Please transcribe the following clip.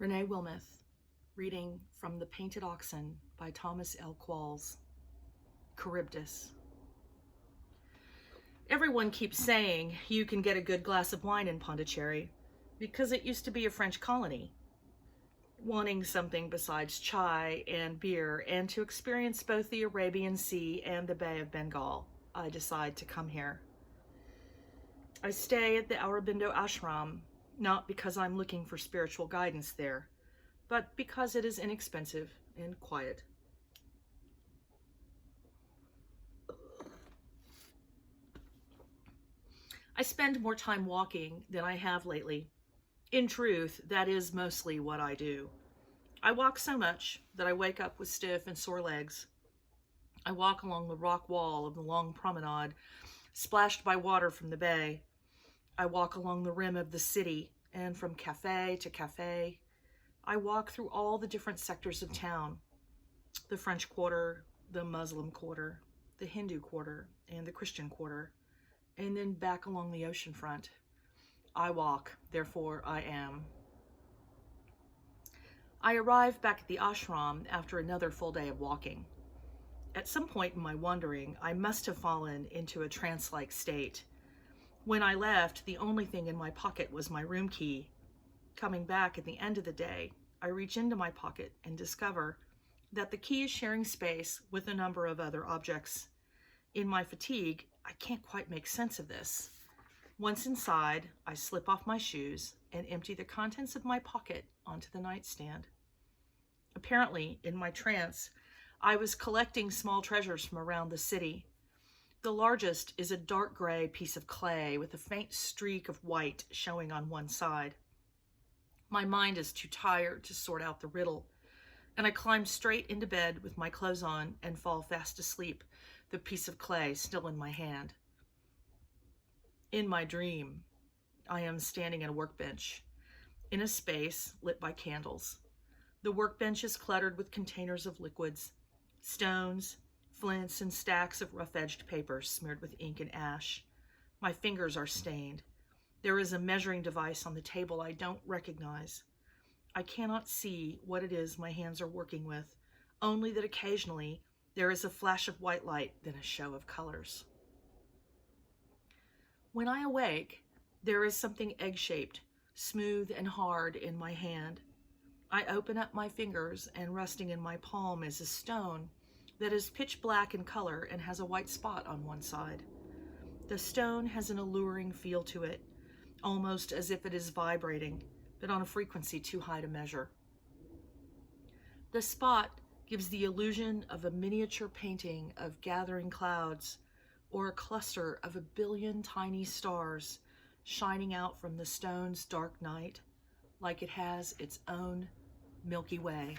Renee Wilmeth, reading from The Painted Oxen by Thomas L. Qualls. Charybdis. Everyone keeps saying you can get a good glass of wine in Pondicherry because it used to be a French colony. Wanting something besides chai and beer and to experience both the Arabian Sea and the Bay of Bengal, I decide to come here. I stay at the Aurobindo Ashram, not because I'm looking for spiritual guidance there, but because it is inexpensive and quiet. I spend more time walking than I have lately. In truth, that is mostly what I do. I walk so much that I wake up with stiff and sore legs. I walk along the rock wall of the long promenade, splashed by water from the bay. I walk along the rim of the city, and from cafe to cafe, I walk through all the different sectors of town, the French Quarter, the Muslim Quarter, the Hindu Quarter, and the Christian Quarter, and then back along the ocean front. I walk, therefore I am. I arrive back at the ashram after another full day of walking. At some point in my wandering, I must have fallen into a trance-like state. When I left, the only thing in my pocket was my room key. Coming back at the end of the day, I reach into my pocket and discover that the key is sharing space with a number of other objects. In my fatigue, I can't quite make sense of this. Once inside, I slip off my shoes and empty the contents of my pocket onto the nightstand. Apparently, in my trance, I was collecting small treasures from around the city. The largest is a dark gray piece of clay with a faint streak of white showing on one side. My mind is too tired to sort out the riddle, and I climb straight into bed with my clothes on and fall fast asleep, the piece of clay still in my hand. In my dream, I am standing at a workbench in a space lit by candles. The workbench is cluttered with containers of liquids, stones, flints, and stacks of rough-edged paper smeared with ink and ash. My fingers are stained. There is a measuring device on the table I don't recognize. I cannot see what it is my hands are working with, only that occasionally there is a flash of white light, then a show of colors. When I awake, there is something egg-shaped, smooth and hard in my hand. I open up my fingers, and resting in my palm is a stone that is pitch black in color and has a white spot on one side. The stone has an alluring feel to it, almost as if it is vibrating, but on a frequency too high to measure. The spot gives the illusion of a miniature painting of gathering clouds or a cluster of 1 billion tiny stars shining out from the stone's dark night like it has its own Milky Way.